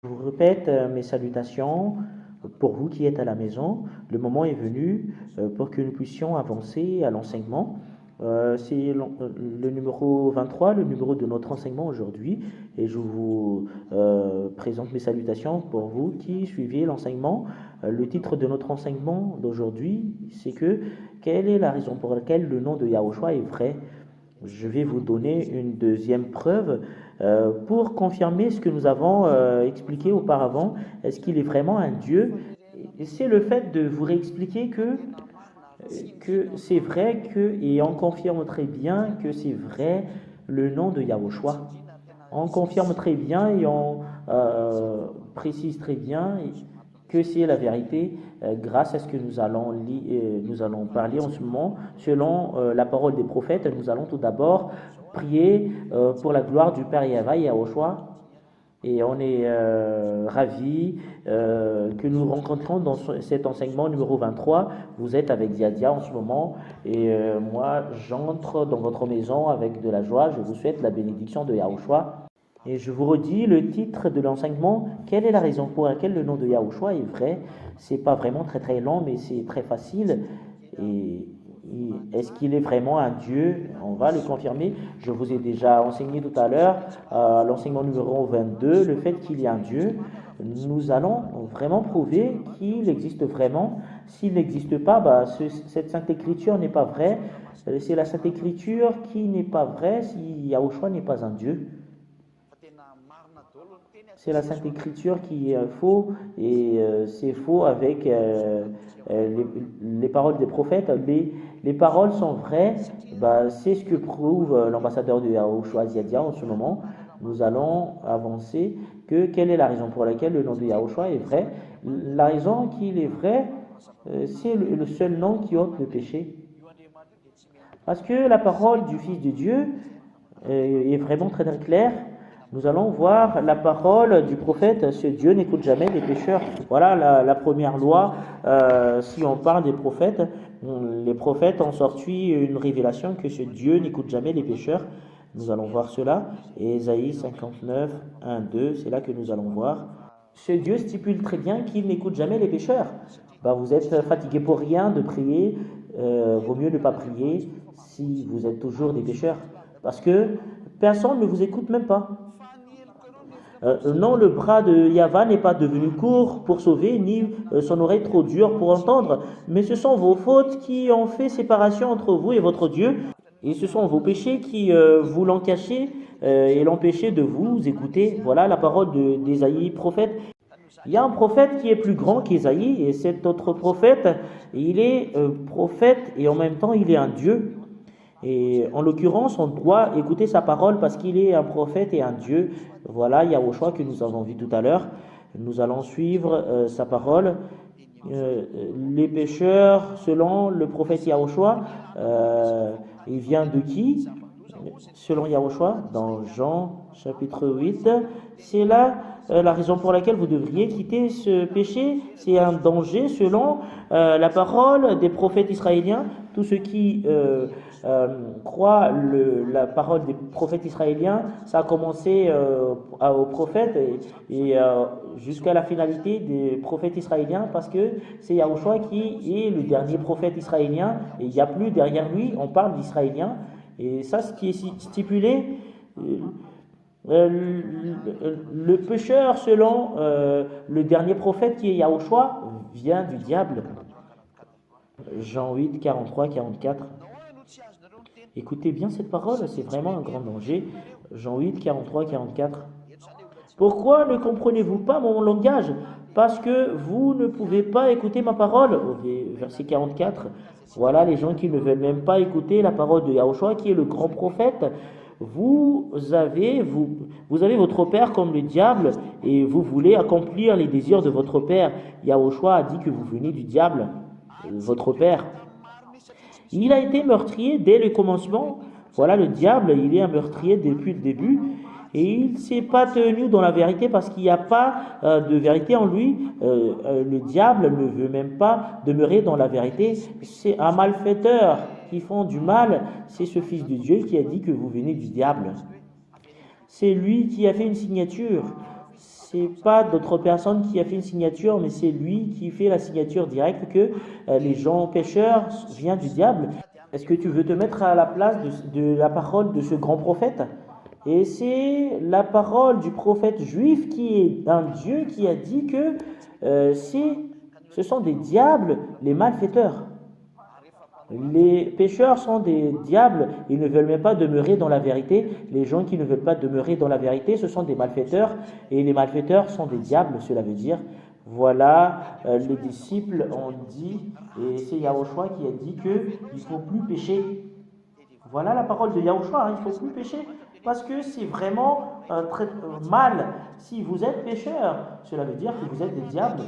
Je vous répète mes salutations pour vous qui êtes à la maison. Le moment est venu pour que nous puissions avancer à l'enseignement. C'est le numéro 23, le numéro de notre enseignement aujourd'hui. Et je vous présente mes salutations pour vous qui suivez l'enseignement. Le titre de notre enseignement d'aujourd'hui, c'est que quelle est la raison pour laquelle le nom de Yahushua est vrai? Je vais vous donner une deuxième preuve pour confirmer ce que nous avons expliqué auparavant. Est-ce qu'il est vraiment un Dieu? Et c'est le fait de vous réexpliquer que c'est vrai que, et on confirme très bien que c'est vrai le nom de Yahushua. On confirme très bien et on précise très bien que c'est la vérité grâce à ce que nous allons parler en ce moment. Selon la parole des prophètes, nous allons tout d'abord prier pour la gloire du Père Yahvé Yahushua. Et on est ravis que nous rencontrons dans cet enseignement numéro 23. Vous êtes avec Ziadia en ce moment et moi j'entre dans votre maison avec de la joie. Je vous souhaite la bénédiction de Yahushua. Et je vous redis le titre de l'enseignement. Quelle est la raison pour laquelle le nom de Yahushua est vrai? C'est pas vraiment très très long, mais c'est très facile. Et est-ce qu'il est vraiment un Dieu? On va le confirmer. Je vous ai déjà enseigné tout à l'heure, l'enseignement numéro 22, le fait qu'il y a un Dieu. Nous allons vraiment prouver qu'il existe vraiment. S'il n'existe pas, cette Sainte Écriture n'est pas vraie. C'est la Sainte Écriture qui n'est pas vraie si Yahushua n'est pas un Dieu. C'est la Sainte Écriture qui est faux et c'est faux avec les paroles des prophètes. Les paroles sont vraies, c'est ce que prouve l'ambassadeur de Yahushua Ziadia en ce moment. Nous allons avancer quelle est la raison pour laquelle le nom de Yahushua est vrai. La raison qu'il est vrai, c'est le seul nom qui ôte le péché. Parce que la parole du Fils de Dieu est vraiment très très claire. Nous allons voir la parole du prophète, ce Dieu n'écoute jamais les pécheurs. Voilà la première loi. Si on parle des prophètes, les prophètes ont sorti une révélation que ce Dieu n'écoute jamais les pécheurs. Nous allons voir cela. Et Ésaïe 59, 1, 2, c'est là que nous allons voir. Ce Dieu stipule très bien qu'il n'écoute jamais les pécheurs. Vous êtes fatigué pour rien de prier, vaut mieux ne pas prier si vous êtes toujours des pécheurs. Parce que personne ne vous écoute même pas. Non, le bras de Yahvé n'est pas devenu court pour sauver, ni son oreille trop dure pour entendre, mais ce sont vos fautes qui ont fait séparation entre vous et votre Dieu, et ce sont vos péchés qui vous l'ont caché et l'empêché de vous écouter. Voilà la parole d'Ésaïe, prophète. Il y a un prophète qui est plus grand qu'Ésaïe, et cet autre prophète, il est prophète et en même temps il est un Dieu. Et en l'occurrence, on doit écouter sa parole parce qu'il est un prophète et un Dieu. Voilà Yahushua que nous avons vu tout à l'heure. Nous allons suivre sa parole. Les pécheurs, selon le prophète Yahushua, il vient de qui? Selon Yahushua, dans Jean chapitre 8, c'est là la raison pour laquelle vous devriez quitter ce péché. C'est un danger selon la parole des prophètes israéliens. Tous ceux qui croient la parole des prophètes israéliens, ça a commencé aux prophètes et jusqu'à la finalité des prophètes israéliens, parce que c'est Yahushua qui est le dernier prophète israélien et il n'y a plus derrière lui, on parle d'Israéliens. Et ça, ce qui est stipulé, le pécheur, selon le dernier prophète qui est Yahushua, vient du diable. Jean 8, 43, 44. Écoutez bien cette parole, c'est vraiment un grand danger. Jean 8, 43, 44. Pourquoi ne comprenez-vous pas mon langage? Parce que vous ne pouvez pas écouter ma parole. Au verset 44. Voilà les gens qui ne veulent même pas écouter la parole de Yahushua, qui est le grand prophète. Vous avez votre père comme le diable et vous voulez accomplir les désirs de votre père. Yahushua a dit que vous venez du diable, votre père. Il a été meurtrier dès le commencement. Voilà, le diable, il est un meurtrier depuis le début. Et il ne s'est pas tenu dans la vérité parce qu'il n'y a pas de vérité en lui. Le diable ne veut même pas demeurer dans la vérité. C'est un malfaiteur qui font du mal. C'est ce Fils de Dieu qui a dit que vous venez du diable. C'est lui qui a fait une signature. c'est pas d'autres personnes qui a fait une signature, mais c'est lui qui fait la signature directe que les gens pécheurs viennent du diable. Est-ce que tu veux te mettre à la place de la parole de ce grand prophète? Et c'est la parole du prophète juif qui est un Dieu qui a dit que ce sont des diables, les malfaiteurs. Les pécheurs sont des diables, ils ne veulent même pas demeurer dans la vérité. Les gens qui ne veulent pas demeurer dans la vérité, ce sont des malfaiteurs, et les malfaiteurs sont des diables, cela veut dire. Voilà, les disciples ont dit, et c'est Yahushua qui a dit qu'il ne faut plus pécher. Voilà la parole de Yahushua, il ne faut plus pécher, parce que c'est vraiment très mal. Si vous êtes pécheur, cela veut dire que vous êtes des diables,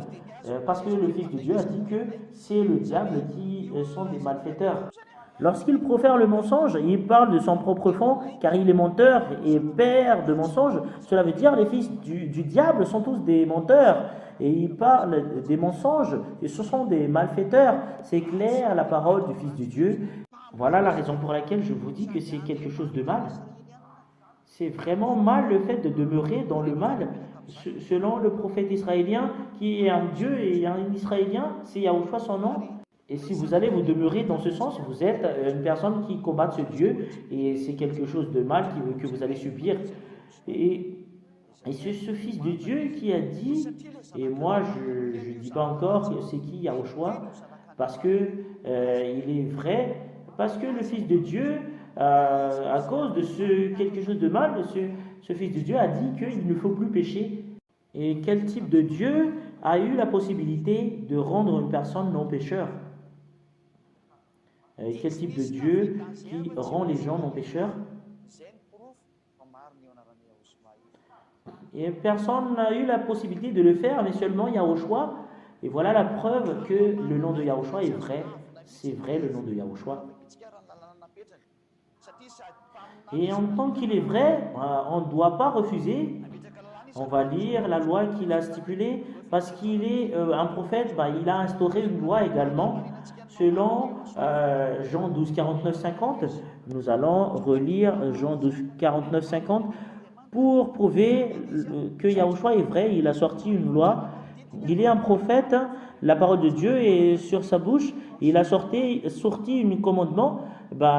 parce que le Fils de Dieu a dit que c'est le diable qui sont des malfaiteurs. Lorsqu'il profère le mensonge, il parle de son propre fond, car il est menteur et père de mensonges. Cela veut dire que les fils du diable sont tous des menteurs. Et il parle des mensonges, et ce sont des malfaiteurs. C'est clair, la parole du Fils de Dieu. Voilà la raison pour laquelle je vous dis que c'est quelque chose de mal. C'est vraiment mal le fait de demeurer dans le mal. Selon le prophète israélien, qui est un Dieu et un Israélien, c'est Yahushua son nom. Et si vous allez vous demeurer dans ce sens, vous êtes une personne qui combat ce Dieu, et c'est quelque chose de mal que vous allez subir. Et c'est ce Fils de Dieu qui a dit, et moi je ne dis pas encore c'est qui Yahushua, parce que il est vrai, parce que le Fils de Dieu, à cause de quelque chose de mal, ce Fils de Dieu a dit qu'il ne faut plus pécher. Et quel type de Dieu a eu la possibilité de rendre une personne non pécheur? Quel type de Dieu qui rend les gens non pécheurs? Et personne n'a eu la possibilité de le faire, mais seulement Yahushua. Et voilà la preuve que le nom de Yahushua est vrai. C'est vrai le nom de Yahushua. Et en tant qu'il est vrai, on ne doit pas refuser. On va lire la loi qu'il a stipulée, parce qu'il est un prophète, il a instauré une loi également. Selon Jean 12, 49, 50, nous allons relire Jean 12, 49, 50 pour prouver que Yahushua est vrai. Il a sorti une loi. Il est un prophète, la parole de Dieu est sur sa bouche. Il a sorti un commandement.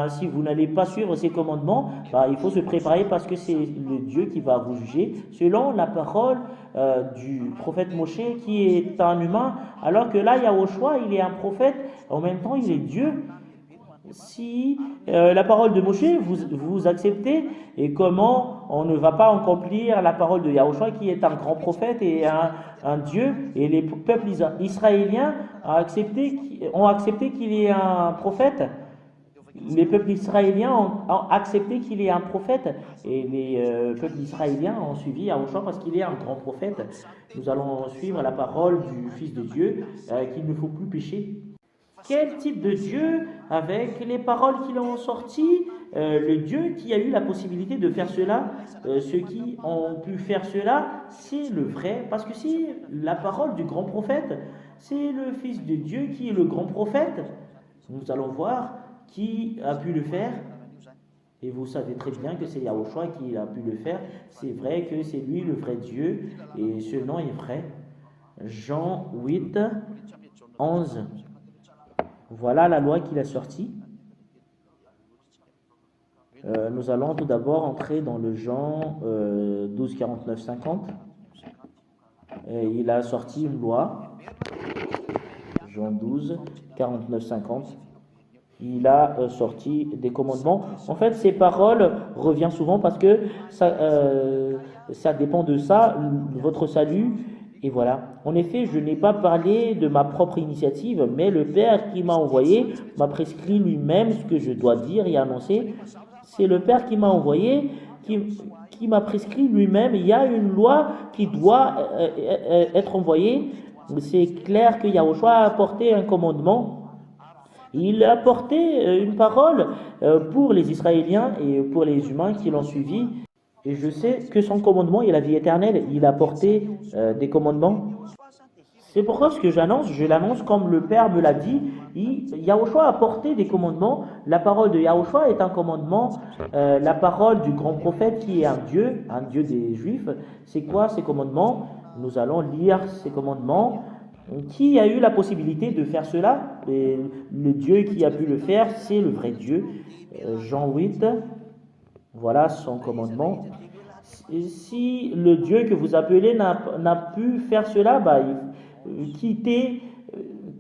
Si vous n'allez pas suivre ces commandements, il faut se préparer, parce que c'est le Dieu qui va vous juger selon la parole du prophète Moshe, qui est un humain, alors que là Yahushua il est un prophète, en même temps il est Dieu. Si la parole de Moshe vous acceptez, et comment on ne va pas accomplir la parole de Yahushua, qui est un grand prophète et un Dieu, et les peuples israéliens ont accepté qu'il est un prophète. Les peuples israéliens ont accepté qu'il est un prophète, et les peuples israéliens ont suivi Yahushua parce qu'il est un grand prophète. Nous allons suivre la parole du Fils de Dieu, qu'il ne faut plus pécher. Quel type de Dieu, avec les paroles qui l'ont sorti, le Dieu qui a eu la possibilité de faire cela, ceux qui ont pu faire cela, c'est le vrai, parce que c'est la parole du grand prophète, c'est le Fils de Dieu qui est le grand prophète. Nous allons voir qui a pu le faire, et vous savez très bien que c'est Yahushua qui a pu le faire. C'est vrai que c'est lui le vrai Dieu, et ce nom est vrai. Jean 8, 11. Voilà la loi qu'il a sortie. Nous allons tout d'abord entrer dans le Jean 12, 49, 50. Il a sorti une loi. Jean 12, 49, 50. Il a sorti des commandements. En fait, ces paroles reviennent souvent parce que ça dépend de ça, votre salut. Et voilà. En effet, je n'ai pas parlé de ma propre initiative, mais le Père qui m'a envoyé m'a prescrit lui-même ce que je dois dire et annoncer. C'est le Père qui m'a envoyé, qui m'a prescrit lui-même. Il y a une loi qui doit être envoyée. C'est clair que Yahushua a apporté un commandement. Il a apporté une parole pour les Israéliens et pour les humains qui l'ont suivi. Et je sais que son commandement est la vie éternelle. Il a apporté des commandements. C'est pourquoi ce que j'annonce, je l'annonce comme le Père me l'a dit. Yahushua a porté des commandements. La parole de Yahushua est un commandement. La parole du grand prophète qui est un Dieu des Juifs. C'est quoi ces commandements? Nous allons lire ces commandements. Qui a eu la possibilité de faire cela? Et le Dieu qui a pu le faire, c'est le vrai Dieu. Jean 8, voilà son commandement. Si le Dieu que vous appelez n'a pu faire cela, quittez,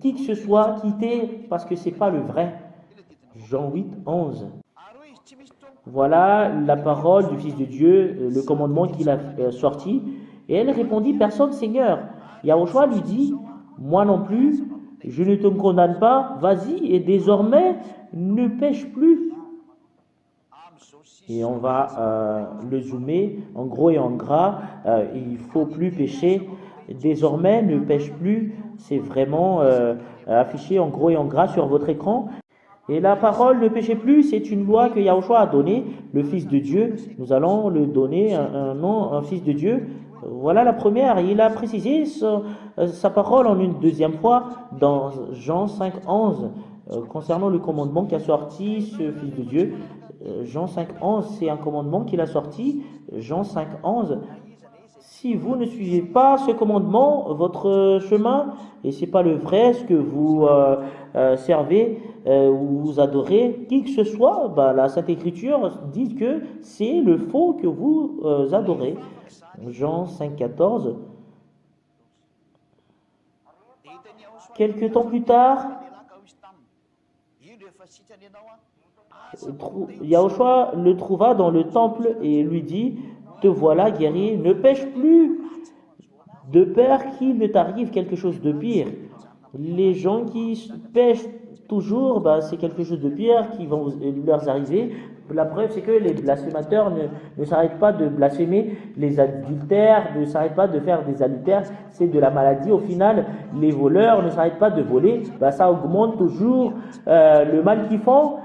qui que ce soit, quittez, parce que ce n'est pas le vrai. Jean 8, 11. Voilà la parole du Fils de Dieu, le commandement qu'il a sorti. Et elle répondit, personne, Seigneur. Yahushua lui dit, moi non plus, je ne te condamne pas, vas-y, et désormais, ne pêche plus. Et on va le zoomer en gros et en gras. Il ne faut plus pécher. Désormais, ne pêche plus. C'est vraiment affiché en gros et en gras sur votre écran. Et la parole ne péchez plus, c'est une loi que Yahushua a donnée, le Fils de Dieu. Nous allons le donner un nom, un Fils de Dieu. Voilà la première. Il a précisé sa parole en une deuxième fois dans Jean 5, 11 concernant le commandement qu'a sorti ce Fils de Dieu. Jean 5, 11, c'est un commandement qu'il a sorti. Jean 5, 11. Si vous ne suivez pas ce commandement, votre chemin, et ce n'est pas le vrai, ce que vous servez ou vous adorez, qui que ce soit, la Sainte Écriture dit que c'est le faux que vous adorez. Jean 5, 14. Quelque temps plus tard, Yahushua le trouva dans le temple et lui dit, te voilà guéri, ne pêche plus, de peur qu'il ne t'arrive quelque chose de pire. Les gens qui pêchent toujours, c'est quelque chose de pire qui va leur arriver. La preuve, c'est que les blasphémateurs ne s'arrêtent pas de blasphémer, les adultères ne s'arrêtent pas de faire des adultères, c'est de la maladie. Au final, les voleurs ne s'arrêtent pas de voler, ça augmente toujours le mal qu'ils font.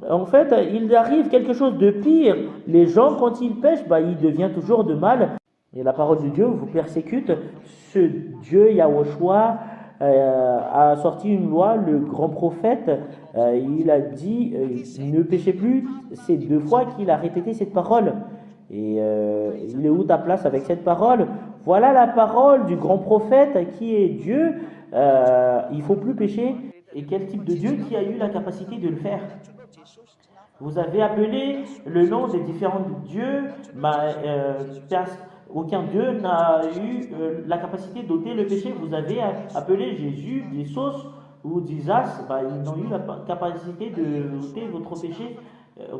En fait, il arrive quelque chose de pire. Les gens, quand ils pêchent, il devient toujours de mal. Et la parole de Dieu vous persécute. Ce Dieu, Yahushua, a sorti une loi, le grand prophète, il a dit ne péchez plus. C'est 2 fois qu'il a répété cette parole. Et il est où ta place avec cette parole? Voilà la parole du grand prophète qui est Dieu. Il ne faut plus pécher. Et quel type de Dieu qui a eu la capacité de le faire? Vous avez appelé le nom des différents dieux, aucun Dieu n'a eu la capacité d'ôter le péché. Vous avez appelé Jésus des sauces ou des as, ils n'ont eu la capacité d'ôter votre péché.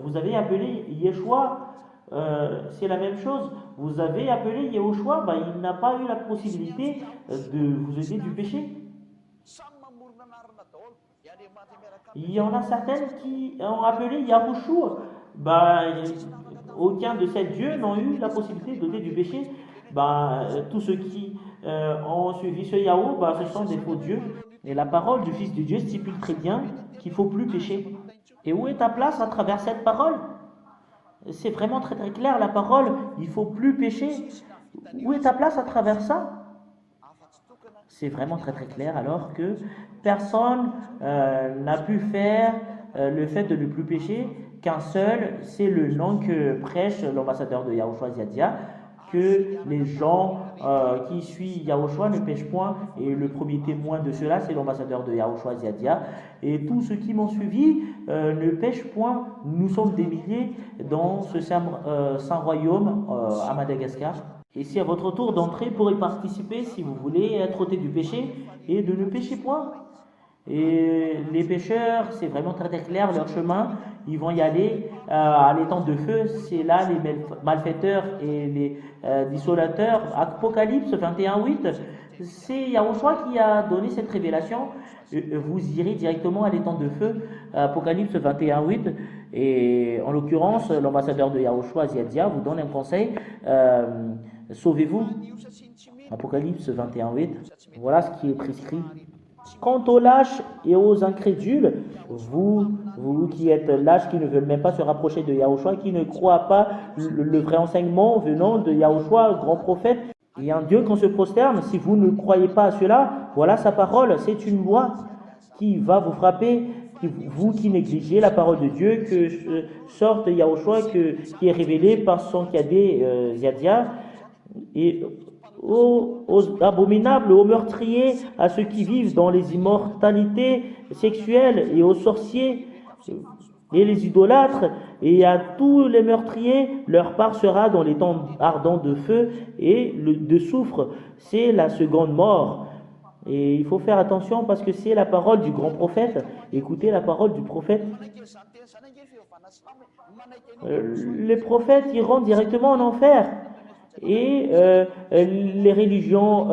Vous avez appelé Yeshua, c'est la même chose. Vous avez appelé Yahushua, il n'a pas eu la possibilité de vous aider du péché. Il y en a certaines qui ont appelé Yahushua. Aucun de ces dieux n'ont eu la possibilité d'ôter du péché. Tous ceux qui ont suivi ce Yahou, ce sont des faux dieux. Et la parole du Fils de Dieu stipule très bien qu'il ne faut plus pécher. Et où est ta place à travers cette parole? C'est vraiment très très clair, la parole, il ne faut plus pécher. Où est ta place à travers ça? C'est vraiment très très clair, alors que personne n'a pu faire le fait de ne plus pécher, qu'un seul, c'est le nom que prêche l'ambassadeur de Yahushua Ziadia, que les gens qui suivent Yahushua ne pêchent point, et le premier témoin de cela, c'est l'ambassadeur de Yahushua Ziadia, et tous ceux qui m'ont suivi ne pêchent point. Nous sommes des milliers dans ce saint royaume à Madagascar. Et c'est à votre tour d'entrer pour y participer si vous voulez être ôté du péché et de ne pécher point. Et les pécheurs, c'est vraiment très très clair, leur chemin, ils vont y aller à l'étang de feu. C'est là les malfaiteurs et les dissolateurs. Apocalypse 21:8, c'est Yahushua qui a donné cette révélation. Vous irez directement à l'étang de feu, Apocalypse 21:8. Et en l'occurrence, l'ambassadeur de Yahushua Ziadia vous donne un conseil. Sauvez-vous. Apocalypse 21:8. Voilà ce qui est prescrit. Quant aux lâches et aux incrédules, vous qui êtes lâches, qui ne veulent même pas se rapprocher de Yahushua, qui ne croient pas le vrai enseignement venant de Yahushua, grand prophète, Et un Dieu qu'on se prosterne, si vous ne croyez pas à cela, voilà sa parole, c'est une loi qui va vous frapper, vous qui négligez la parole de Dieu, que sorte Yahushua, qui est révélé par son cadet Ziadia, et aux abominables, aux meurtriers, à ceux qui vivent dans les immortalités sexuelles et aux sorciers et les idolâtres, et à tous les meurtriers, leur part sera dans les temps ardents de feu et de soufre. C'est la seconde mort. Et il faut faire attention parce que c'est la parole du grand prophète. Écoutez la parole du prophète. Les prophètes iront directement en enfer. Et les religions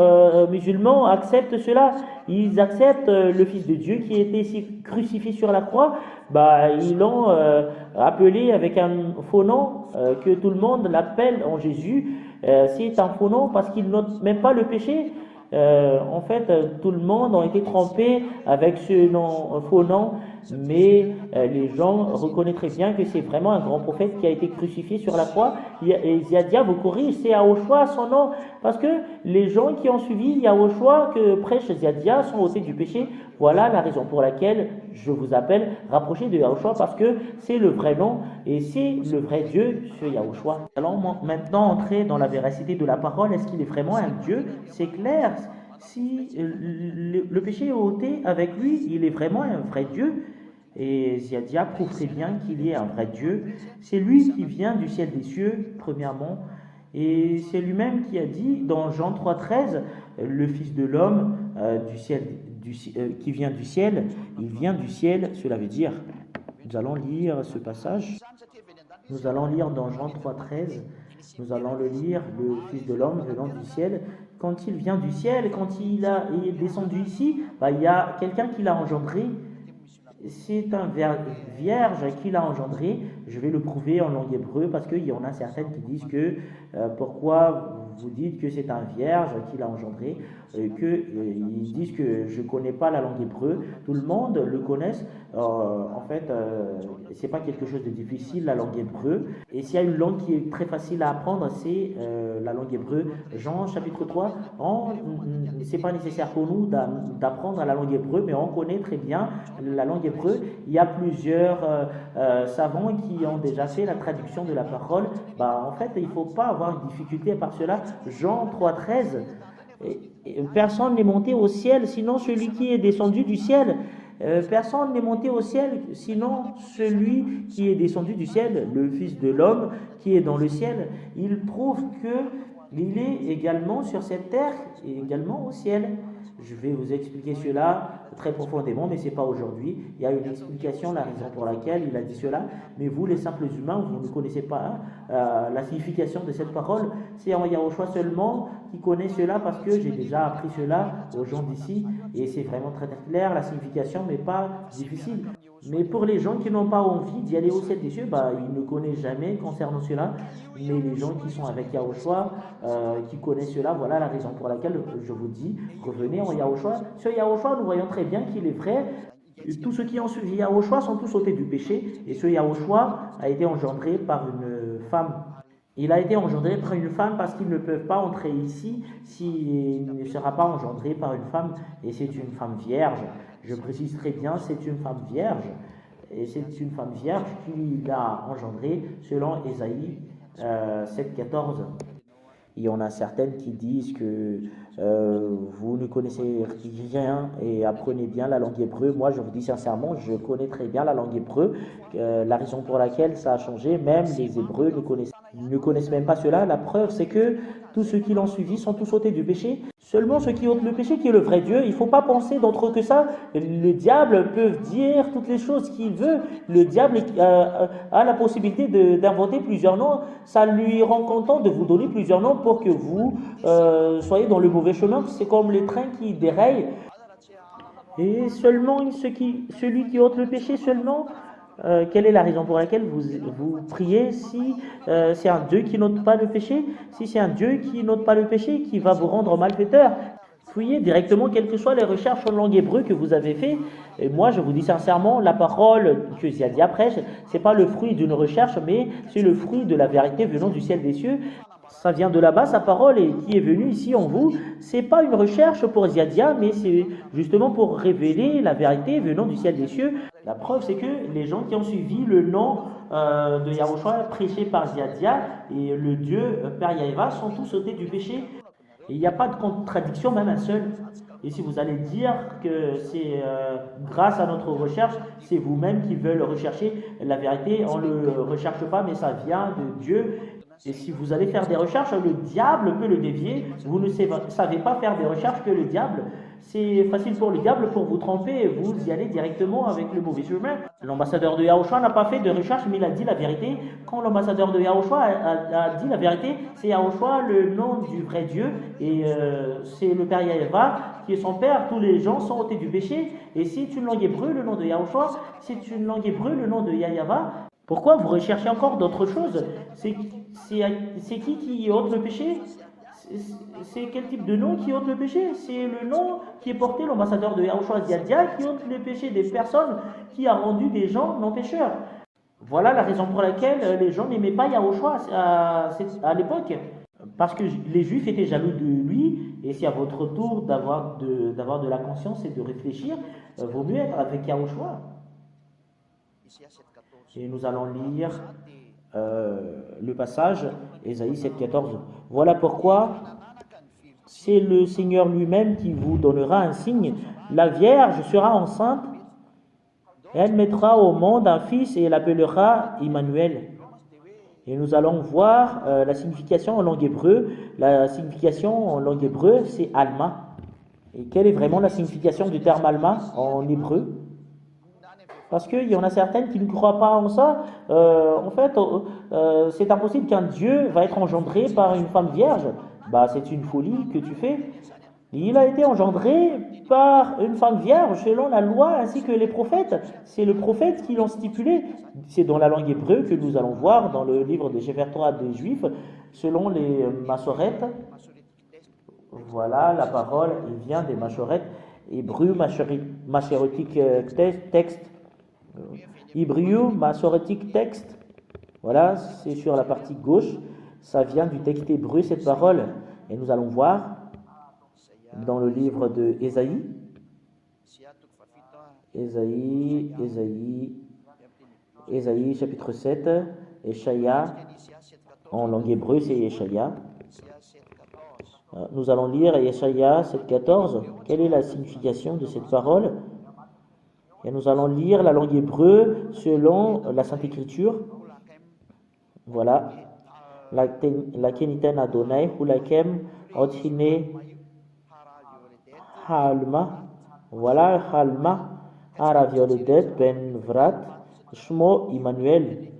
musulmans acceptent cela. Ils acceptent le Fils de Dieu qui a été crucifié sur la croix. Ils l'ont appelé avec un faux nom que tout le monde l'appelle en Jésus. C'est un faux nom parce qu'il note même pas le péché. Tout le monde a été trompé avec ce nom, faux nom, mais les gens reconnaîtraient bien que c'est vraiment un grand prophète qui a été crucifié sur la croix. Et Ziadia vous corrige, c'est Yahushua son nom, parce que les gens qui ont suivi Yahushua que prêche Ziadia sont ôtés du péché. Voilà la raison pour laquelle je vous appelle rapprocher de Yahushua, parce que c'est le vrai nom et c'est le vrai Dieu, ce Yahushua. Allons maintenant entrer dans la véracité de la parole. Est-ce qu'il est vraiment un Dieu? C'est clair. Si le péché est ôté avec lui, il est vraiment un vrai Dieu. Et Ziadia prouve très bien qu'il est un vrai Dieu. C'est lui qui vient du ciel des cieux, premièrement. Et c'est lui-même qui a dit dans Jean 3,13, le Fils de l'homme qui vient du ciel, il vient du ciel, cela veut dire. Nous allons lire ce passage. Nous allons lire dans Jean 3,13. Nous allons le lire, le Fils de l'homme venant du ciel. Quand il vient du ciel, quand il est descendu ici, il y a quelqu'un qui l'a engendré. C'est un vierge qui l'a engendré. Je vais le prouver en langue hébreu parce qu'il y en a certaines qui disent que pourquoi vous dites que c'est un vierge qui l'a engendré, ils disent que je ne connais pas la langue hébreu. Tout le monde le connaît. C'est pas quelque chose de difficile, la langue hébreu. Et s'il y a une langue qui est très facile à apprendre, c'est la langue hébreu. Jean chapitre 3, c'est pas nécessaire pour nous d'apprendre la langue hébreu, mais on connaît très bien la langue hébreu. Il y a plusieurs savants qui ont déjà fait la traduction de la parole. Il ne faut pas avoir une difficulté par cela. Jean 3,13, personne n'est monté au ciel, sinon celui qui est descendu du ciel. Personne n'est monté au ciel, sinon celui qui est descendu du ciel, le Fils de l'homme qui est dans le ciel. Il prouve qu'il est également sur cette terre et également au ciel. Je vais vous expliquer cela très profondément, mais ce n'est pas aujourd'hui. Il y a une explication, la raison pour laquelle il a dit cela. Mais vous, les simples humains, vous ne connaissez pas la signification de cette parole. C'est en Yahushua seulement qui connaît cela, parce que j'ai déjà appris cela aux gens d'ici. Et c'est vraiment très clair, la signification, mais pas difficile. Mais pour les gens qui n'ont pas envie d'y aller au ciel des cieux, ils ne connaissent jamais concernant cela. Mais les gens qui sont avec Yahushua, qui connaissent cela, voilà la raison pour laquelle je vous dis, revenez en Yahushua. Ce Yahushua, nous voyons très bien qu'il est vrai. Tous ceux qui ont suivi Yahushua sont tous ôtés du péché. Et ce Yahushua a été engendré par une femme. Il a été engendré par une femme parce qu'ils ne peuvent pas entrer ici s'il ne sera pas engendré par une femme. Et c'est une femme vierge. Je précise très bien, c'est une femme vierge. Et c'est une femme vierge qui l'a engendré selon Ésaïe 7,14. Il y en a certaines qui disent que vous ne connaissez rien et apprenez bien la langue hébreu. Moi, je vous dis sincèrement, je connais très bien la langue hébreu. La raison pour laquelle ça a changé, même les Hébreux ne connaissent même pas cela. La preuve, c'est que tous ceux qui l'ont suivi sont tous ôtés du péché. Seulement ceux qui ôtent le péché, qui est le vrai Dieu. Il ne faut pas penser d'autre que ça. Le diable peut dire toutes les choses qu'il veut. Le diable a la possibilité d'inventer plusieurs noms. Ça lui rend content de vous donner plusieurs noms pour que vous soyez dans le mauvais chemin. C'est comme les trains qui déraillent. Et seulement celui qui ôte le péché seulement. Quelle est la raison pour laquelle vous priez si c'est un Dieu qui n'ôte pas le péché? Si c'est un Dieu qui n'ôte pas le péché, qui va vous rendre malfaiteur, fouillez directement quelles que soient les recherches en langue hébreu que vous avez fait. Et moi, je vous dis sincèrement, la parole que Ziadia prêche, c'est pas le fruit d'une recherche, mais c'est le fruit de la vérité venant du ciel des cieux. Ça vient de là-bas, sa parole, et qui est venue ici en vous. C'est pas une recherche pour Ziadia, mais c'est justement pour révéler la vérité venant du ciel des cieux. La preuve, c'est que les gens qui ont suivi le nom de Yahushua prêché par Ziadia et le Dieu Père Yahéva sont tous ôtés du péché. Et il n'y a pas de contradiction, même un seul. Et si vous allez dire que c'est grâce à notre recherche, c'est vous-même qui veulent rechercher la vérité, on ne le recherche pas, mais ça vient de Dieu. Et si vous allez faire des recherches, le diable peut le dévier. Vous ne savez pas faire des recherches que le diable. C'est facile pour le diable pour vous tromper et vous y allez directement avec le mauvais chemin. L'ambassadeur de Yahushua n'a pas fait de recherche, mais il a dit la vérité. Quand l'ambassadeur de Yahushua a dit la vérité, c'est Yahushua le nom du vrai Dieu et c'est le Père Yahéva qui est son Père. Tous les gens sont ôtés du péché. Et si c'est une langue hébreu, le nom de Yahushua, c'est une langue hébreu, le nom de Yahéva. Pourquoi vous recherchez encore d'autres choses? C'est qui ôte le péché? C'est quel type de nom qui ôte le péché? C'est le nom qui est porté l'ambassadeur de Yahushua Ziadia qui ôte le péché des personnes, qui a rendu des gens non pécheurs. Voilà la raison pour laquelle les gens n'aimaient pas Yahushua à l'époque. Parce que les Juifs étaient jaloux de lui, et c'est à votre tour d'avoir de la conscience et de réfléchir, vaut mieux être avec Yahushua. Et nous allons lire le passage, Ésaïe 7,14. Voilà pourquoi c'est le Seigneur lui-même qui vous donnera un signe. La Vierge sera enceinte, elle mettra au monde un fils et l'appellera Emmanuel. Et nous allons voir la signification en langue hébreu. La signification en langue hébreu, c'est Alma. Et quelle est vraiment la signification du terme Alma en hébreu? Parce qu'il y en a certaines qui ne croient pas en ça. En fait, c'est impossible qu'un Dieu va être engendré par une femme vierge. C'est une folie que tu fais. Il a été engendré par une femme vierge selon la loi ainsi que les prophètes. C'est le prophète qui l'ont stipulé. C'est dans la langue hébreu que nous allons voir dans le livre des Sefer Torah des Juifs, selon les Massorètes. Voilà, la parole vient des Massorètes. Hébreu, Massorétique texte. Hébreu, Massorétique texte. Voilà, c'est sur la partie gauche. Ça vient du texte hébreu, cette parole. Et nous allons voir dans le livre de Ésaïe, chapitre 7, Échaïa, en langue hébreu c'est Échaïa. Nous allons lire Échaïa 7,14. Quelle est la signification de cette parole? Et nous allons lire la langue hébreu selon la Sainte Écriture. Voilà. La keniten Adonai, hulakem, othine, halma. Voilà, halma, aravioledet, ben vrat, shmo, Emmanuel.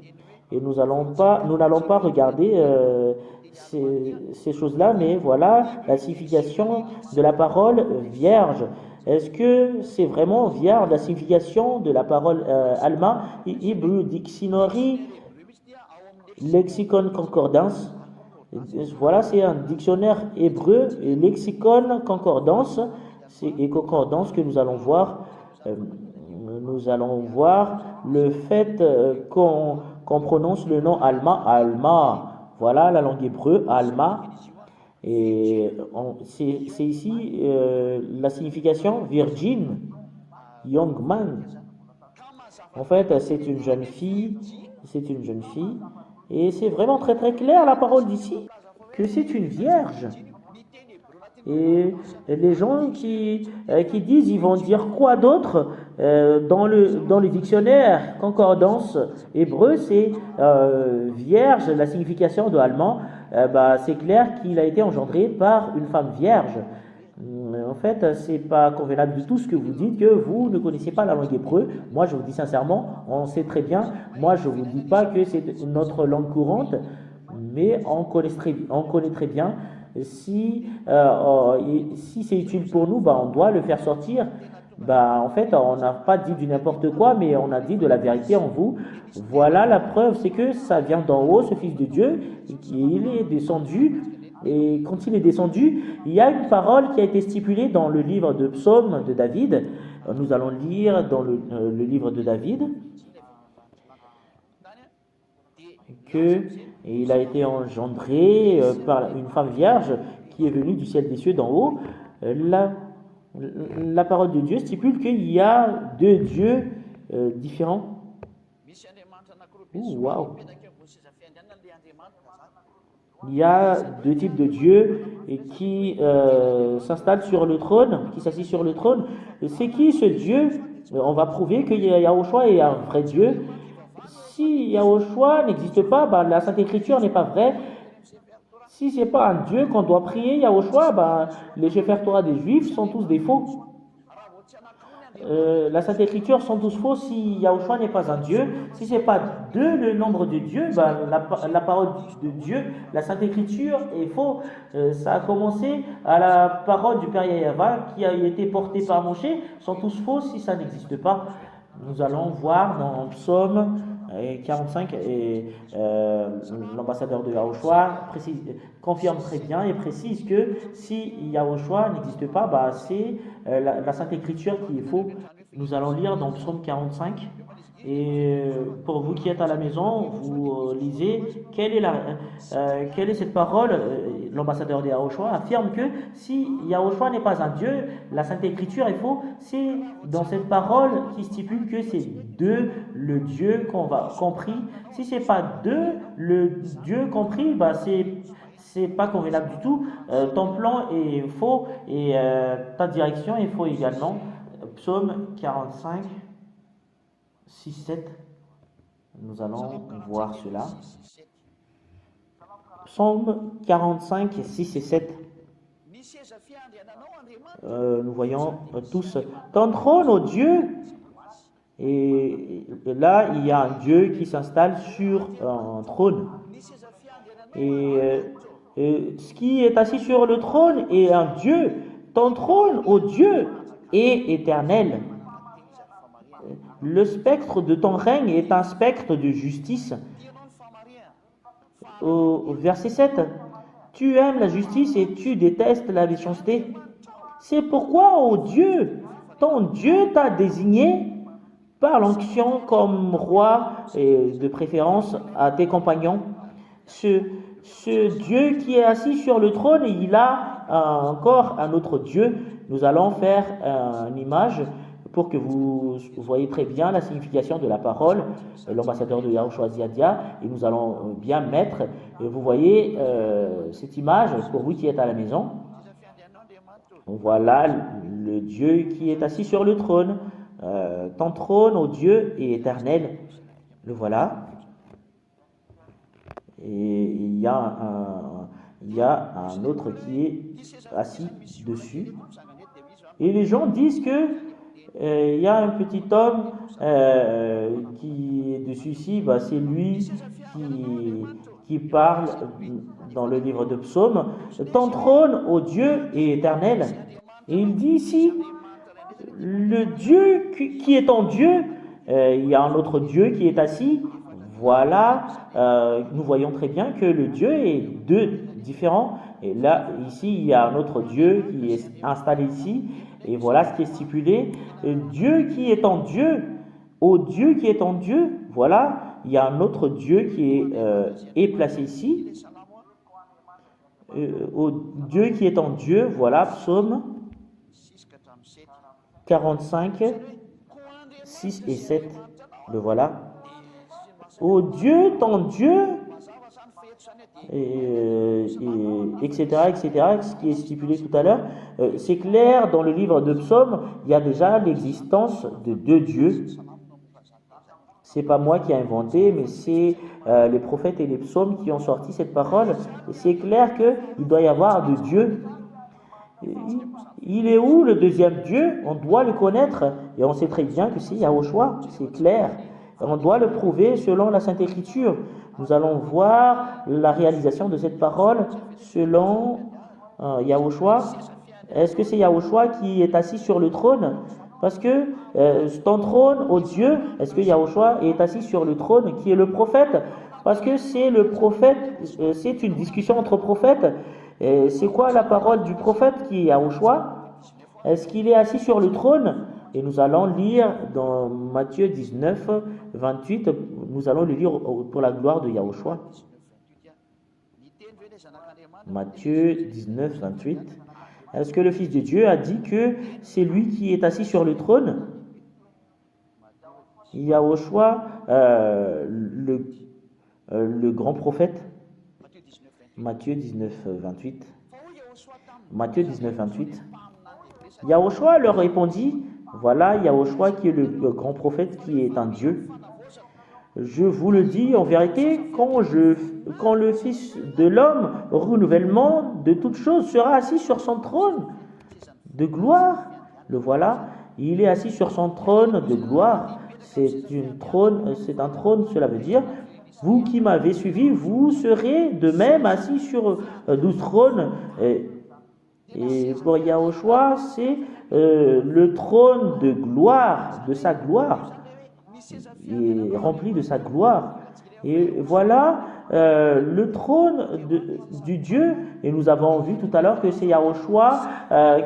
Et nous n'allons pas regarder ces choses-là, mais voilà la signification de la parole vierge. Est-ce que c'est vraiment vierge la signification de la parole Alma? Hebrew Dictionary, Lexicon Concordance. Voilà, c'est un dictionnaire hébreu et lexicon concordance. C'est concordance que nous allons voir. Nous allons voir le fait qu'on prononce le nom Alma, Alma. Voilà la langue hébreu, Alma. Et c'est ici la signification virgin, young man. En fait, c'est une jeune fille. Et c'est vraiment très très clair la parole d'ici, que c'est une vierge. Et les gens qui disent, ils vont dire quoi d'autre dans le dictionnaire concordance hébreu, c'est vierge, la signification de allemand, c'est clair qu'il a été engendré par une femme vierge. En fait, c'est pas convenable du tout ce que vous dites, que vous ne connaissez pas la langue hébreu. Moi, je vous dis sincèrement, on sait très bien. Moi, je vous dis pas que c'est notre langue courante, mais on connaît très bien. Si c'est utile pour nous, on doit le faire sortir. En fait, on n'a pas dit du n'importe quoi, mais on a dit de la vérité en vous. Voilà la preuve, c'est que ça vient d'en haut, ce Fils de Dieu, et qu'il est descendu. Et quand il est descendu, il y a une parole qui a été stipulée dans le livre de Psaume de David. Nous allons lire dans le livre de David que Et il a été engendré par une femme vierge qui est venue du ciel des cieux d'en haut. La, la parole de Dieu stipule qu'il y a deux dieux différents. Waouh! Il y a deux types de dieux et qui s'installent sur le trône, qui s'assient sur le trône. C'est qui ce Dieu? On va prouver que Yahushua est un vrai Dieu. Si Yahushua n'existe pas, bah, la Sainte Écriture n'est pas vraie. Si c'est pas un Dieu qu'on doit prier, Yahushua, bah, les chefs Torah des Juifs sont tous des faux. La Sainte Écriture sont tous faux si Yahushua n'est pas un Dieu. Si c'est pas deux le nombre de Dieu, bah, la parole de Dieu, la Sainte Écriture est faux. Ça a commencé à la parole du Père Yahava qui a été portée par Moshe, sont tous faux si ça n'existe pas. Nous allons voir dans Psaume 45 et l'ambassadeur de Yahushua confirme très bien et précise que si Yahushua n'existe pas, bah, c'est la Sainte Écriture qui est faux. Nous allons lire dans Psaume 45 et pour vous qui êtes à la maison, vous lisez quelle est cette parole. L'ambassadeur de Yahushua affirme que si Yahushua n'est pas un Dieu, la Sainte Écriture est faux. C'est dans cette parole qui stipule que c'est deux le Dieu qu'on va compris. Si c'est pas deux le Dieu compris, bah c'est pas convenable du tout. Ton plan est faux et ta direction est faux également. Psaume 45, 6, 7. Nous allons voir cela. Psaume 45, 6 et 7. Nous voyons tous ton trône, ô Dieu. Et là, il y a un Dieu qui s'installe sur un trône. Et ce qui est assis sur le trône est un Dieu. Ton trône, ô Dieu, est éternel. Le spectre de ton règne est un spectre de justice. Au verset 7, tu aimes la justice et tu détestes la méchanceté. C'est pourquoi, ô Dieu, ton Dieu t'a désigné par l'onction comme roi et de préférence à tes compagnons. Ce Dieu qui est assis sur le trône, il a encore un autre Dieu. Nous allons faire une image pour que vous voyez très bien la signification de la parole, l'ambassadeur de Yahushua Ziadia, et nous allons bien mettre, vous voyez cette image pour vous qui êtes à la maison. Voilà le Dieu qui est assis sur le trône. Ton trône, ô Dieu, est éternel. Le voilà. Et il y a un autre qui est assis dessus. Et les gens disent que il y a un petit homme qui est dessus ici, bah, c'est lui qui parle dans le livre de Psaume. Ton trône, ô Dieu, est éternel. Et il dit ici, le Dieu qui est ton Dieu, il y a un autre Dieu qui est assis. Voilà, nous voyons très bien que le Dieu est deux différents. Et là, ici, il y a un autre Dieu qui est installé ici. Et voilà ce qui est stipulé. Dieu qui est en Dieu, ô Dieu qui est en Dieu, voilà, il y a un autre Dieu qui est placé ici. Ô Dieu qui est en Dieu, voilà, Psaume 45, 6 et 7. Le voilà. Ô Dieu, ton Dieu, etc., ce qui est stipulé tout à l'heure. C'est clair, dans le livre de Psaume, il y a déjà l'existence de deux dieux. C'est pas moi qui ai inventé, mais c'est les prophètes et les psaumes qui ont sorti cette parole. Et c'est clair qu'il doit y avoir deux dieux. Il est où le deuxième Dieu? On doit le connaître. Et on sait très bien que c'est Yahushua, c'est clair. On doit le prouver selon la Sainte Écriture. Nous allons voir la réalisation de cette parole selon Yahushua. Est-ce que c'est Yahushua qui est assis sur le trône? Parce que ton trône, ô Dieu, est-ce que Yahushua est assis sur le trône qui est le prophète? Parce que c'est le prophète, c'est une discussion entre prophètes. C'est quoi la parole du prophète qui est Yahushua? Est-ce qu'il est assis sur le trône? Et nous allons lire dans Matthieu 19, 28, nous allons le lire pour la gloire de Yahushua. Matthieu 19, 28. Est-ce que le Fils de Dieu a dit que c'est lui qui est assis sur le trône? Yahushua, le grand prophète, Matthieu 19, 28. Matthieu 19, 28. Yahushua leur répondit, voilà Yahushua qui est le grand prophète, qui est un Dieu. Je vous le dis en vérité, quand le Fils de l'homme, renouvellement de toutes choses, sera assis sur son trône de gloire, le voilà, il est assis sur son trône de gloire. C'est un trône, cela veut dire, vous qui m'avez suivi, vous serez de même assis sur 12 trônes. Et pour Yahushua, c'est le trône de gloire, de sa gloire. Il est rempli de sa gloire. Et voilà le trône du Dieu. Et nous avons vu tout à l'heure que c'est Yahushua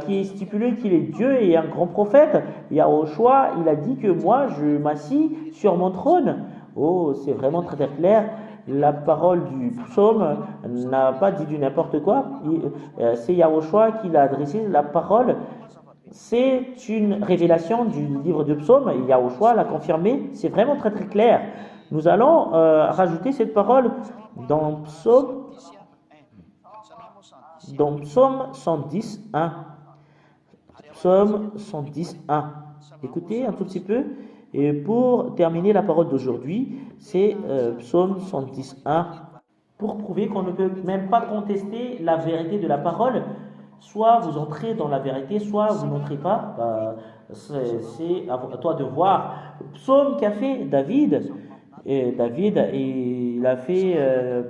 qui est stipulé qu'il est Dieu et un grand prophète. Yahushua, il a dit que moi, je m'assis sur mon trône. Oh, c'est vraiment très très clair. La parole du psaume n'a pas dit du n'importe quoi. C'est Yahushua qui l'a adressé la parole. C'est une révélation du livre de psaume. Yahushua l'a confirmé. C'est vraiment très très clair. Nous allons rajouter cette parole dans psaume 110, 1. Psaume 110, 1. Écoutez un tout petit peu. Et pour terminer la parole d'aujourd'hui, c'est psaume 110, 1. Pour prouver qu'on ne peut même pas contester la vérité de la parole, soit vous entrez dans la vérité, soit vous n'entrez pas. C'est à toi de voir. Psaume qu'a fait David. David, il a fait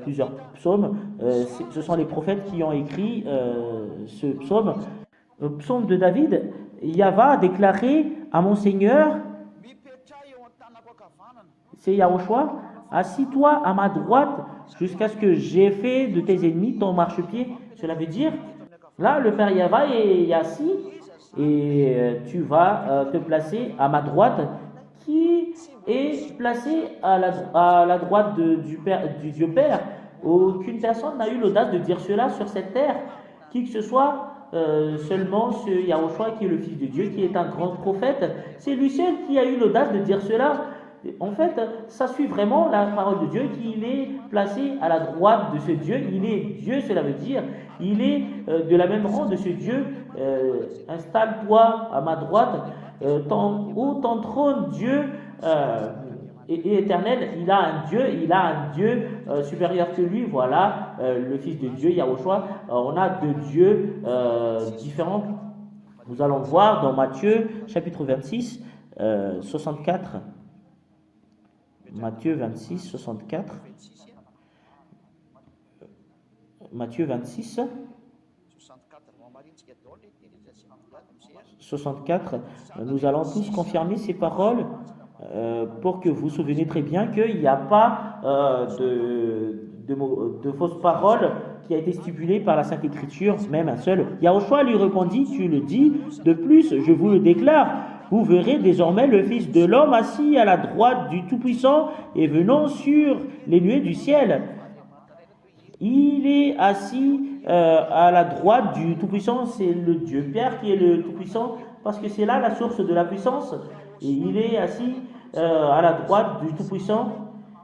plusieurs psaumes. Ce sont les prophètes qui ont écrit ce psaume. Psaume de David, Yahvé a déclaré à mon Seigneur, c'est Yahushua, assis-toi à ma droite jusqu'à ce que j'ai fait de tes ennemis ton marchepied. Cela veut dire, là, le Père Yahvé est assis et tu vas te placer à ma droite, qui est placé à la droite du Dieu Père. Aucune personne n'a eu l'audace de dire cela sur cette terre. Qui que ce soit, seulement ce Yahushua qui est le Fils de Dieu, qui est un grand prophète, c'est lui seul qui a eu l'audace de dire cela. En fait, ça suit vraiment la parole de Dieu, qu'il est placé à la droite de ce Dieu. Il est Dieu, cela veut dire, il est de la même rang de ce Dieu. Installe-toi à ma droite, ton trône, Dieu est éternel. Il a un Dieu supérieur que lui. Voilà, le Fils de Dieu, Yahushua. On a deux dieux différents. Nous allons voir dans Matthieu, chapitre 26, 64. Matthieu 26, 64. Matthieu 26, 64. Nous allons tous confirmer ces paroles pour que vous vous souveniez très bien qu'il n'y a pas de fausses paroles qui a été stipulée par la Sainte Écriture, même un seul. Yahushua lui répondit, tu le dis, de plus, je vous le déclare, vous verrez désormais le Fils de l'homme assis à la droite du Tout-Puissant et venant sur les nuées du ciel. Il est assis à la droite du Tout-Puissant, c'est le Dieu Père qui est le Tout-Puissant, parce que c'est là la source de la puissance. Et il est assis à la droite du Tout-Puissant.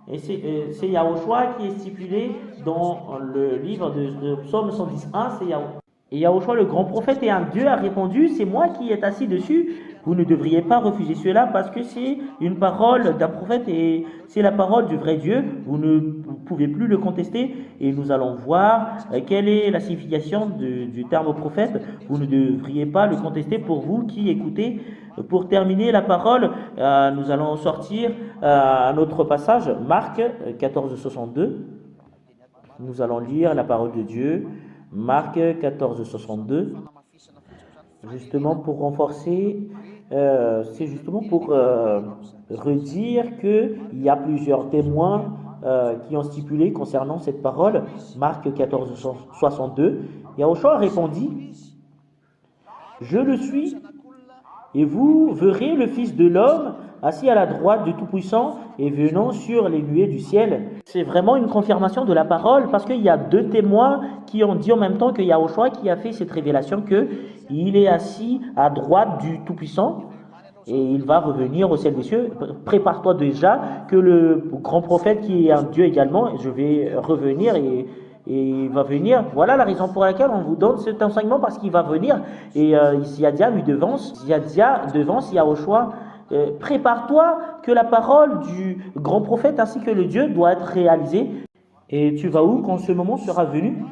Et c'est Yahushua qui est stipulé dans le livre de Psaume 110.1, c'est Yahushua. Et Yahushua, le grand prophète et un Dieu, a répondu, c'est moi qui est assis dessus. Vous ne devriez pas refuser cela parce que c'est une parole d'un prophète et c'est la parole du vrai Dieu. Vous ne pouvez plus le contester et nous allons voir quelle est la signification du terme prophète. Vous ne devriez pas le contester pour vous qui écoutez. Pour terminer la parole, nous allons sortir un autre passage, Marc 14, 62. Nous allons lire la parole de Dieu, Marc 14, 62. Justement pour renforcer, c'est justement pour redire qu'il y a plusieurs témoins qui ont stipulé concernant cette parole. Marc 14, 62. Yahushua répondit, je le suis, et vous verrez le Fils de l'homme assis à la droite du Tout-Puissant et venant sur les nuées du ciel. C'est vraiment une confirmation de la parole parce qu'il y a deux témoins qui ont dit en même temps que Yahushua qui a fait cette révélation qu'il est assis à droite du Tout-Puissant et il va revenir au ciel des cieux. Prépare-toi déjà que le grand prophète qui est un Dieu également, je vais revenir et il va venir. Voilà la raison pour laquelle on vous donne cet enseignement parce qu'il va venir. Et Ziadia lui devance, Ziadia devance Yahushua. Prépare-toi que la parole du grand prophète ainsi que le Dieu doit être réalisée. Et tu vas où quand ce moment sera venu?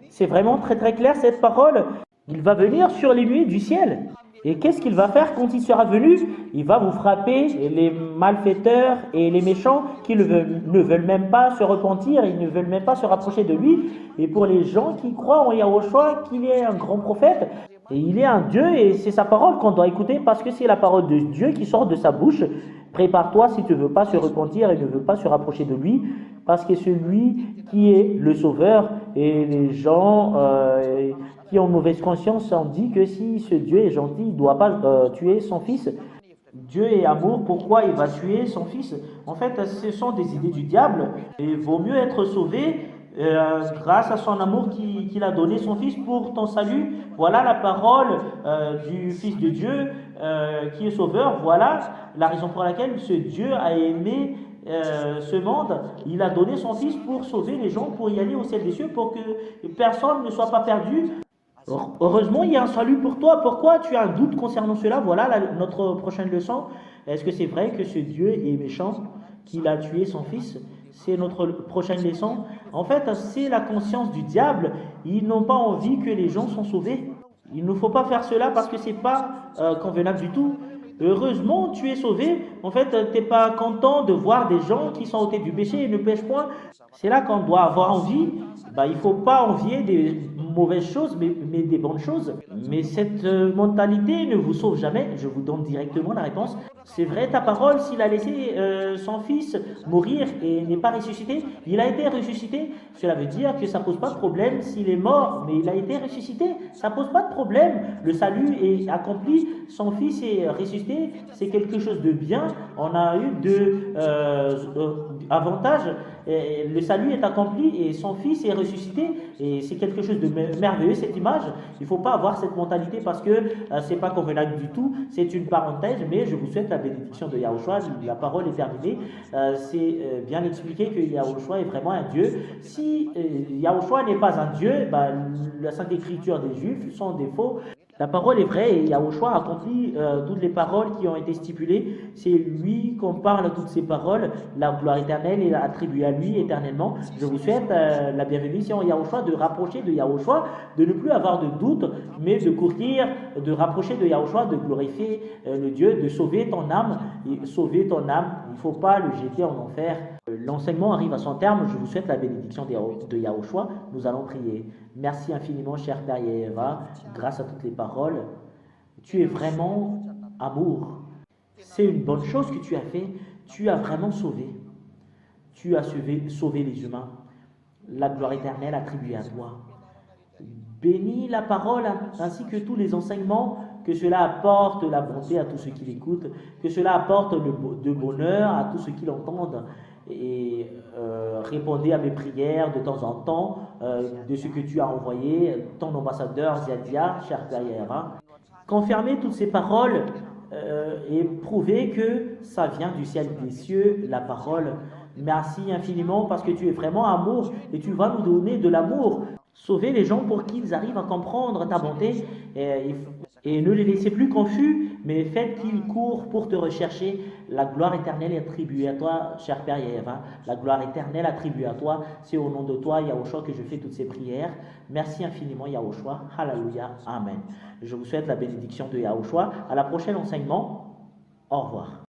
C'est vraiment très très clair cette parole. Il va venir sur les nuées du ciel. Et qu'est-ce qu'il va faire quand il sera venu? Il va vous frapper les malfaiteurs et les méchants qui ne veulent même pas se repentir, ils ne veulent même pas se rapprocher de lui. Et pour les gens qui croient en Yahushua, qu'il est un grand prophète, et il est un Dieu et c'est sa parole qu'on doit écouter parce que c'est la parole de Dieu qui sort de sa bouche. Prépare-toi si tu ne veux pas se repentir et ne veux pas se rapprocher de lui parce que c'est lui qui est le sauveur et les gens qui ont mauvaise conscience ont dit que si ce Dieu est gentil, il ne doit pas tuer son fils. Dieu est amour, pourquoi il va tuer son fils? En fait, ce sont des idées du diable. Il vaut mieux être sauvé grâce à son amour qu'il a donné son fils pour ton salut. Voilà la parole du Fils de Dieu qui est sauveur. Voilà la raison pour laquelle ce Dieu a aimé ce monde. Il a donné son fils pour sauver les gens, pour y aller au ciel des cieux, pour que personne ne soit pas perdu. Heureusement, il y a un salut pour toi. Pourquoi tu as un doute concernant cela? Voilà notre prochaine leçon. Est-ce que c'est vrai que ce Dieu est méchant, qu'il a tué son fils? C'est notre prochaine leçon. En fait, c'est la conscience du diable. Ils n'ont pas envie que les gens soient sauvés. Il ne faut pas faire cela parce que ce n'est pas convenable du tout. Heureusement, tu es sauvé. En fait, tu n'es pas content de voir des gens qui sont ôtés du péché et ne pêchent point. C'est là qu'on doit avoir envie. Il ne faut pas envier des mauvaises choses, mais des bonnes choses. Mais cette mentalité ne vous sauve jamais. Je vous donne directement la réponse. C'est vrai ta parole, s'il a laissé son fils mourir et n'est pas ressuscité, il a été ressuscité. Cela veut dire que ça ne pose pas de problème s'il est mort, mais il a été ressuscité. Ça ne pose pas de problème. Le salut est accompli, son fils est ressuscité. C'est quelque chose de bien. On a eu deux avantages. Le salut est accompli et son fils est ressuscité. Et c'est quelque chose de merveilleux, cette image. Il ne faut pas avoir cette mentalité parce que ce n'est pas convenable du tout. C'est une parenthèse, mais je vous souhaite la bénédiction de Yahushua. La parole est terminée. C'est bien expliqué que Yahushua est vraiment un Dieu. Si Yahushua n'est pas un Dieu, la Sainte Écriture des Juifs sont des faux. La parole est vraie et Yahushua a accompli toutes les paroles qui ont été stipulées. C'est lui qu'on parle toutes ces paroles. La gloire éternelle est attribuée à lui éternellement. Je vous souhaite la bienvenue sur Yahushua, de rapprocher de Yahushua, de ne plus avoir de doute, mais de courir, de rapprocher de Yahushua, de glorifier le Dieu, de sauver ton âme. Et sauver ton âme, il ne faut pas le jeter en enfer. L'enseignement arrive à son terme. Je vous souhaite la bénédiction de Yahushua. Nous allons prier. Merci infiniment, cher Père Yeheva, grâce à toutes les paroles. Tu es vraiment amour. C'est une bonne chose que tu as fait. Tu as vraiment sauvé. Tu as sauvé les humains. La gloire éternelle attribuée à toi. Bénis la parole ainsi que tous les enseignements, que cela apporte la bonté à tous ceux qui l'écoutent, que cela apporte de bonheur à tous ceux qui l'entendent. Et répondez à mes prières de temps en temps de ce que tu as envoyé, ton ambassadeur Ziadia, cher Père Yeheva. Confirmez toutes ces paroles et prouvez que ça vient du ciel des cieux, la parole. Merci infiniment parce que tu es vraiment amour et tu vas nous donner de l'amour. Sauvez les gens pour qu'ils arrivent à comprendre ta bonté et ne les laissez plus confus, mais faites qu'ils courent pour te rechercher. La gloire éternelle est attribuée à toi, cher Père Yeheva. La gloire éternelle attribuée à toi. C'est au nom de toi, Yahushua, que je fais toutes ces prières. Merci infiniment, Yahushua. Hallelujah. Amen. Je vous souhaite la bénédiction de Yahushua. À la prochaine enseignement. Au revoir.